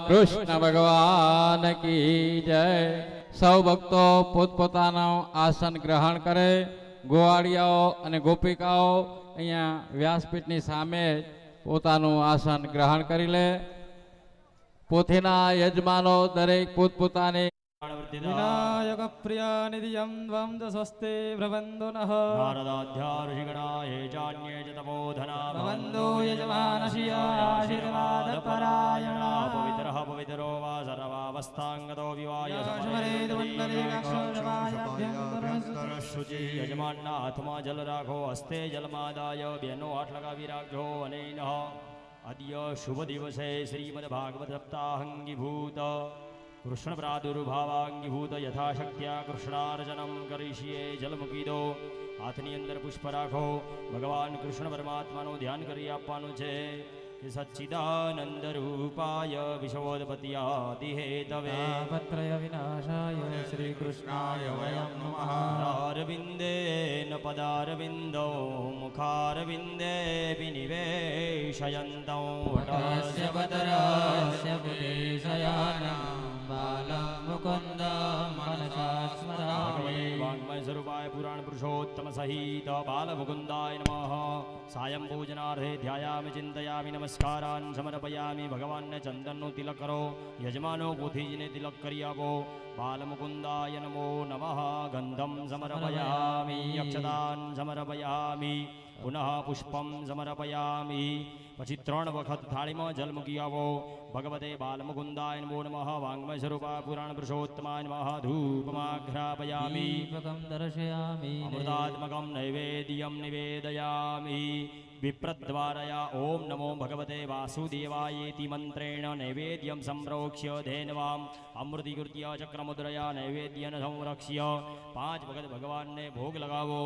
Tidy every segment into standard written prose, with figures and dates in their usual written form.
કૃષ્ણ ભગવાન કી જય. સૌ ભક્તો પોતપોતાનું આસન ગ્રહણ કરે. ગોવાળિયાઓ અને ગોપિકાઓ અહીંયા વ્યાસપીઠની સામે પોતાનું આસન ગ્રહણ કરી લે. પોથીના યજમાનો દરેક પોતપોતાની વિનાયક પ્રિય નિધિયમ વંદ સ્વસ્તે પ્રબંધો નઃ નારદાધ્યાઋષિગણાય ચાન્યે ચ તપોધના પ્રબંધો યજમાનશિયાશીર્વાદ પરાયણા પવિત્રઃ પવિત્રો વા સર્વાવસ્થાંગતો વિવાય શુચિ યજમાનના હાથમાં જલ રાખો, હસ્તે જલમાદાય બેનો હાથ લગાવી રાખજો. અનેન અદ્ય શુભ દિવસે શ્રીમદ ભાગવત સપ્તાહંગીભૂત કૃષ્ણ પ્રાદુર્ભાવાંગીભૂત યથાશક્ત્યા કૃષ્ણાર્ચનમ કરીશીએ. જલ મૂકી દો, હાથની અંદર પુષ્પ રાખો. ભગવાન કૃષ્ણ પરમાત્માનું ધ્યાન કરી આપવાનું છે. સચ્ચિદાનંદ રૂપાય વિશ્વોદપત્યાદિ હેતવે તાપત્રય વિનાશાય શ્રી કૃષ્ણાય વયં નમઃ. અરવિંદેન પદારવિંદો મુખારવિંદે વિનિવેશયંતો વટસ્ય બદરસ્ય પુરેશયાનં બાલં મુકુંદ મનસા સ્મરામि. વાङ्मय स्वरूपाय पुराण पुरुषोत्तम सहित बाल मुकुंदाय नमः. सायं पूजनार्थे ध्यायामि चिंतयामि नमस्कारान् समर्पयामि. भगवानने चंदनનું તિલક કરો. યજમાનો પોથીજીને તિલક કરી આપો. બાલ મુકુંદાય નમો નમઃ. ગંધમ સમર્પયામિ, અક્ષતાન સમર્પયામિ, પુનઃ પુષ્પમ સમર્પયામિ. પછી 3 વખત થાળીમાં જલ મૂકી આવો. ભગવતે બાલમુકુંદાય નમો નમઃ. વાङ्मय स्वरूपा પુરાણ પુરુષોત્તમાય નમઃ. ધૂપમાઘ્રાપયામિ, દીપકં દર્શયામિ, અમૃતાત્મકં નૈવેદ્યમ નિવેદયામિ. વિપ્રદ્વારયા ઓમ નમો ભગવતે વાસુદેવાયેતિ મંત્રેણ નૈવેદ્યમ સંપ્રોક્ષ્ય ધેનવામ અમૃતિકૃત્ય ચક્રમુદ્રયા નૈવેદ્યન સંરક્ષ્ય. 5 વખત ભગવાનને ભોગ લગાવો.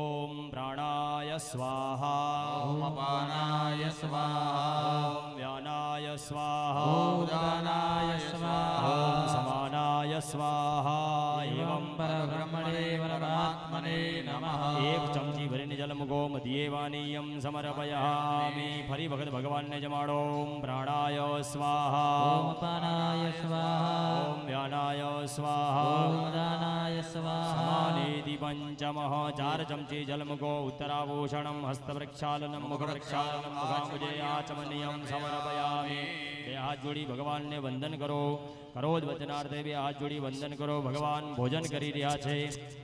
ઓમ પ્રાણાય સ્વાહા, ઓમ અપાનાય સ્વાહા, ઓમ વ્યાનાય સ્વાહા, ઓમ ઉદાનાય સ્વાહા, ઓમ સમાનાય સ્વાહા. એવં પરબ્રહ્મણે પરમાત્મને નમઃ. 1 ચમચી ભરીને જલ મૂકો. મધ્યેવાનીયમ સમર્પયામિ. ફરી વખત ભગવાનને જમાડો. ઓમ પ્રાણાય સ્વાહા, ઓમ અપાનાય સ્વાહા, ઓમ વ્યાનાય સ્વાહા, ઓમ ઉદાનાય સ્વાહા. સમાનેતિ પંચમઃ. 4 ચમચી જલ મૂકો. ઉત્તરાભૂષણમ હસ્તપ્રક્ષાલનમ મુખપ્રક્ષાલનમ મુખાંબુજે આચમનીયમ સમર્પયામિ. 2 હાથ જોડી ભગવાનને વંદન કરો. કરોદ વચનાર્થે 2 હાથ જોડી વંદન કરો. ભગવાન ભોજન કરી રહ્યા છે.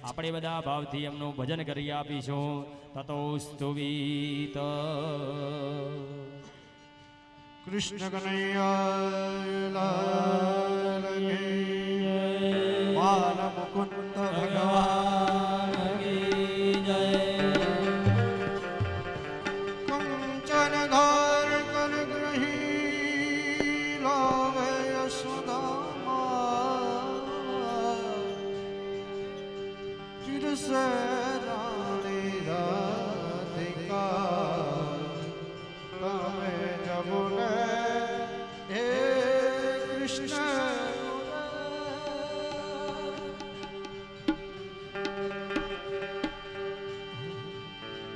આપણે બધા ભાવથી એમનું ભજન કરી આપીશું. તતોસ્તુ વીત. કૃષ્ણ કનૈયા બાલ મુકુંદ ભગવાન કી જય. કંચન ધાર કર ગ્રહી લાવે યશોદામા. ચિરસે રાણી રાધિકા તમે જબુને હે કૃષ્ણ.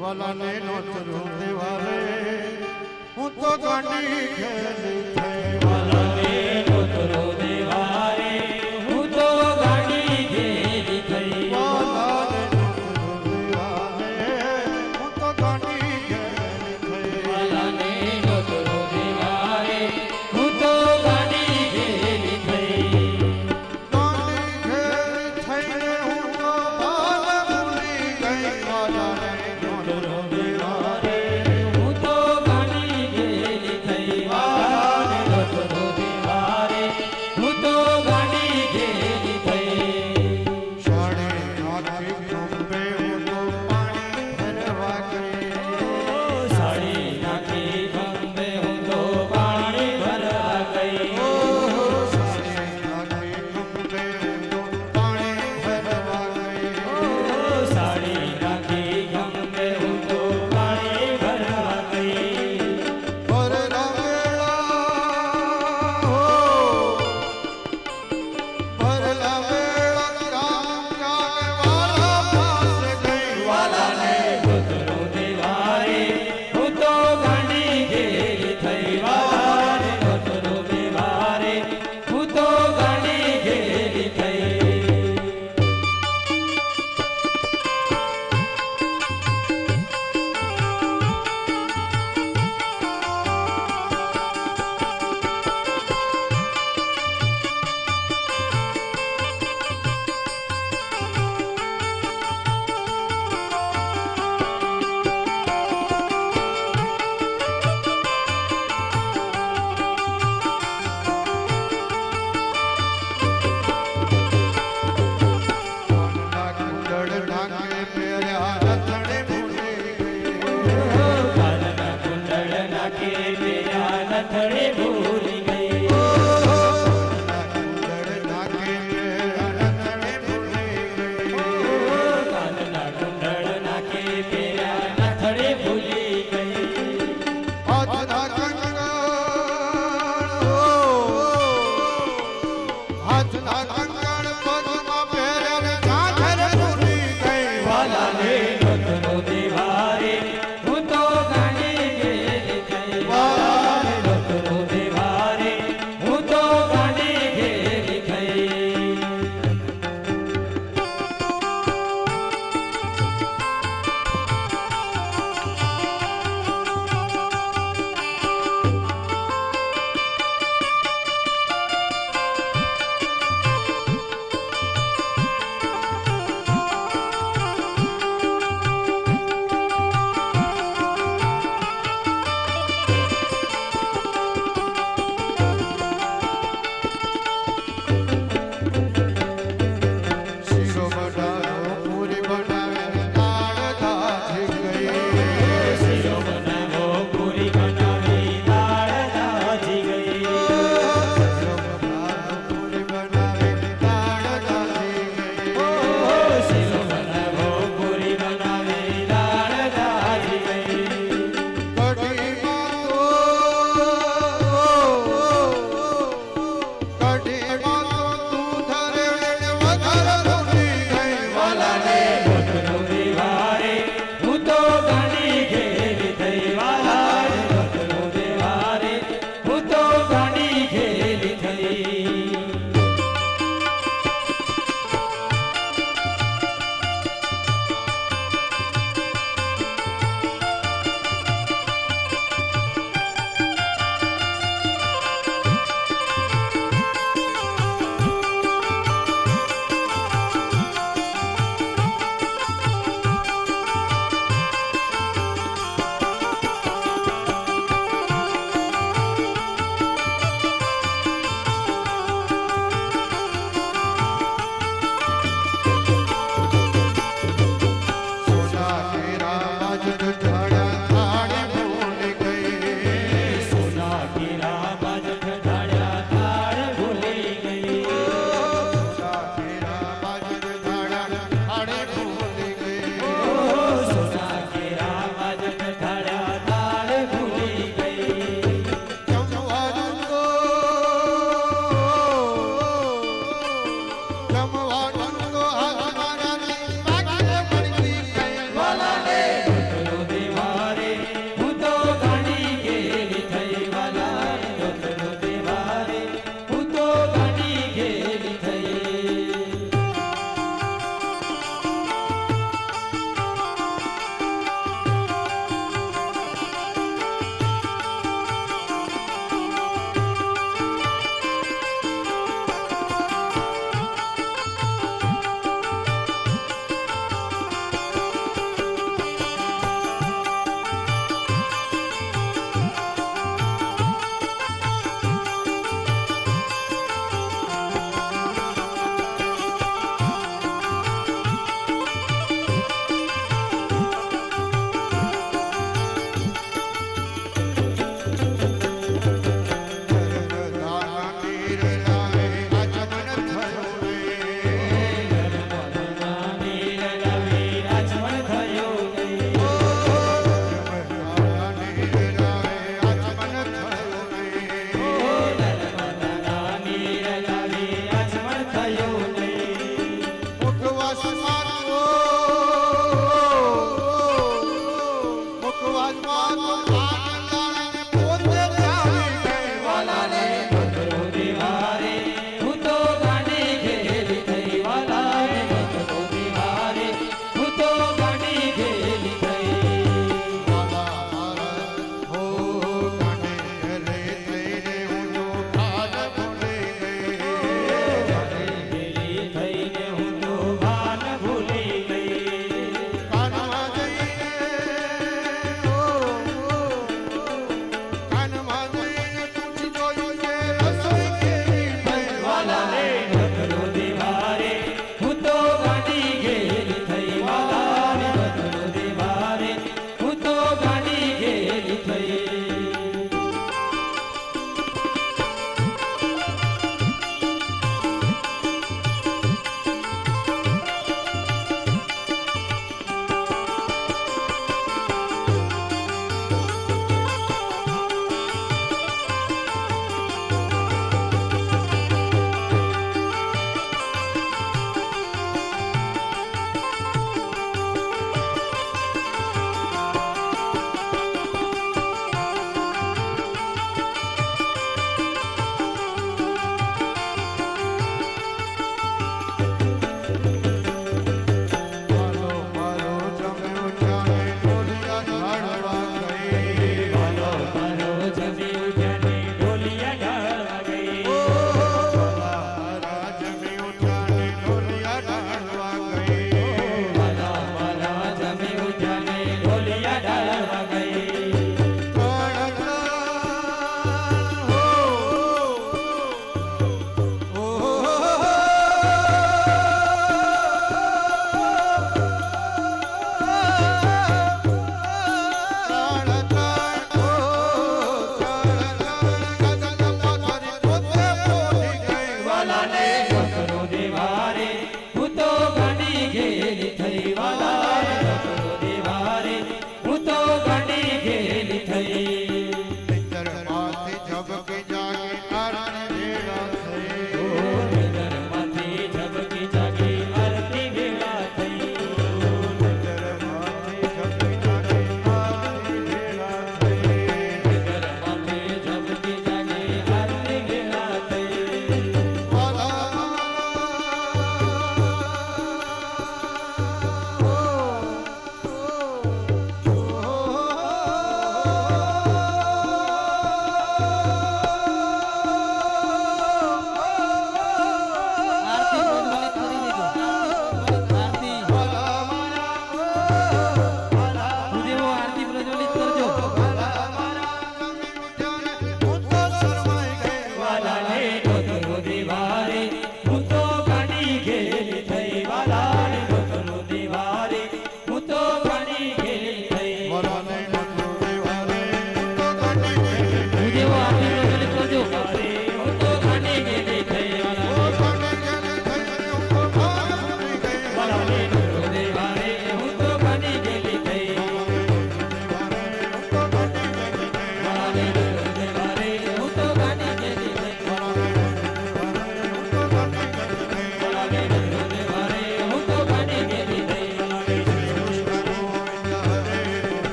વલને નોતરું દેવારે હું તો ગાંડી ખેલી થઈ. વલને નોતરો દેવારે હું તો ગાડી ઘેરી થઈ. વલને નોતરું દેવારે હું તો ગાંડી ખેલી થઈ. વલને નોતરો દેવારે હું તો ગાડી ઘેરી થઈ. ગાંડી ખેલી થઈને હું તો બાલ ભૂલી ગઈ. વલને નોતરું દેવારે હું તો ગાડી ઘેરી થઈ. વલને નોતરો દેવારે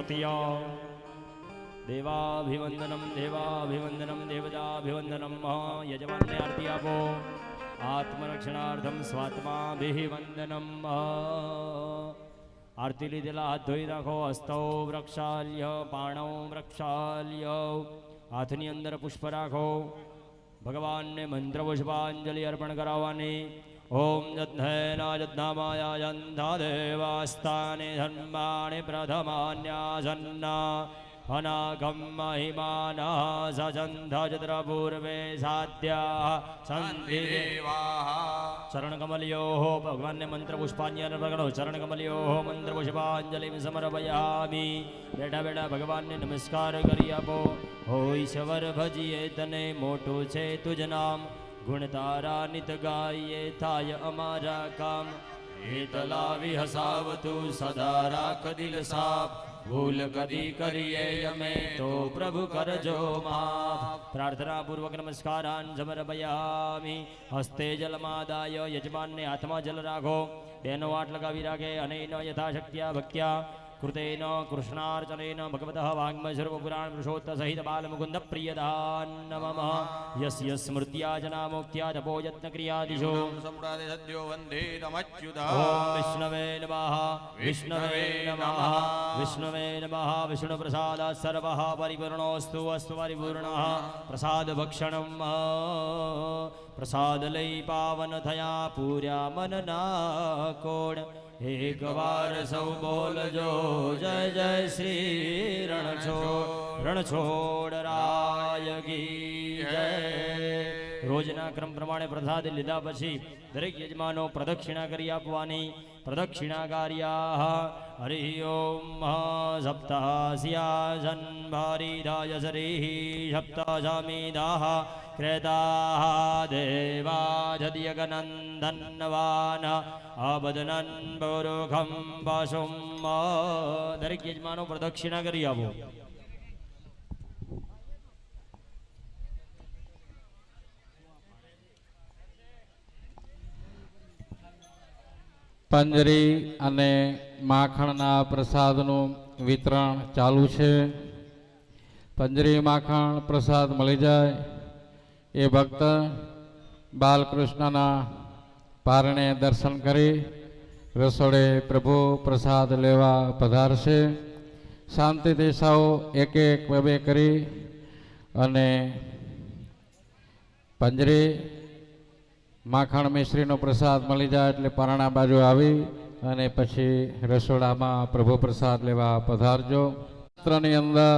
સ્તુતિય દેવાભિવંદનમ દેવાભિવંદનમ દેવતાભિવંદનમ યજમાનને આરતી આપો આત્મરક્ષણાર્થમ સ્વાત્માભિવંદનમ આરતી લીધેલા હાથ ધોઈ રાખો હસ્તૌ વૃક્ષાલ્ય પાણૌ વૃક્ષાલ્ય હાથની અંદર પુષ્પ રાખો ભગવાનને મંત્ર પુષ્પાંજલિ અર્પણ કરાવવાની ઓમ જધ્નેના જધ્નામાયા જંધા દેવાસ્તાને ધર્માણે પ્રથમાન્યાસન્ના અનાગમ મહિમાના સજંધજત્ર પૂર્વે સાધ્યા સંધિ ચરણકમલ્યો ભગવાનને મંત્ર પુષ્પાંજલિ પ્રગટો ચરણકમલ્યો મંત્ર પુષ્પાંજલિ સમર્પયામિ બેઠા બેઠા ભગવાનને નમસ્કાર કરી આપો હો ઈશ્વર ભજીએ તને મોટું છે તુજ નામ ગુણ તારા નિત ગાઈએ થાય અમારા કામ હેત લાવી હસાવતું સદા રાખ દિલ સાફ ભૂલ કદી કરીએ અમે તો પ્રભુ કરજો માફ પ્રાર્થના પૂર્વક નમસ્કારાન સમર્પયામિ હસ્તે જલમાદાય યજમાનને હાથમાં જલ રાખો બેનો વાટ લગાવી રાખે અને યથાશક્ત્યા ભક્ત્યા કૃતેન કૃષ્ણાર્ચનેન ભગવતઃ વાગ્મય સર્વપુરાણ પુરુષોત્ત સહિત બાલમુકુંદ પ્રિયદાન નમઃ યસ્ય સ્મૃત્યા જનામોક્ત્યા તપો યત્ન ક્રિયાદિશો સમ્રાદે સદ્યો વંદે તમચ્યુતા ઓમ વિષ્ણવે નમઃ વિષ્ણવે નમઃ વિષ્ણવે નમઃ વિષ્ણુ પ્રસાદ સર્વ પરિપૂર્ણોસ્તુ અસ્તુ પરિપૂર્ણ પ્રસાદ ભક્ષણમ પ્રસાદ લઈ પાવન થયા પૂર્યા મનના કોણ એક વાર સૌ બોલજો જય જય શ્રી રણછોડ રાય કી જય રોજના ક્રમ પ્રમાણે પ્રસાદ લીધા પછી દરેક યજમાનો પ્રદક્ષિણા કરી આપવાની પ્રદક્ષિણાકાર્યા હરિ ઓમ સપ્તાસ્યાસન ભારીદાય સરી સપ્તાજામિદાહ ક્રેતા દેવાજદ્યગનંદનવાન અબદનન બુરુખમ વાસુમ દરેક યજમાનો પ્રદક્ષિણા કરી આપો પંજરી અને માખણના પ્રસાદનું વિતરણ ચાલુ છે. પંજરી માખણ પ્રસાદ મળી જાય એ ભક્ત બાલકૃષ્ણના પારણે દર્શન કરી રસોડે પ્રભુ પ્રસાદ લેવા પધારશે. શાંતિથી સૌ એક એક બે કરી અને પંજરી માખણ મિશ્રીનો પ્રસાદ મળી જાય એટલે પારણા બાજુ આવી અને પછી રસોડામાં પ્રભુ પ્રસાદ લેવા પધારજો. શાસ્ત્રની અંદર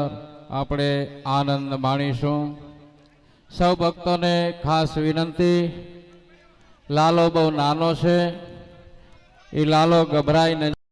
આપણે આનંદ માણીશું. સૌ ભક્તોને ખાસ વિનંતી, લાલો બહુ નાનો છે, એ લાલો ગભરાય ન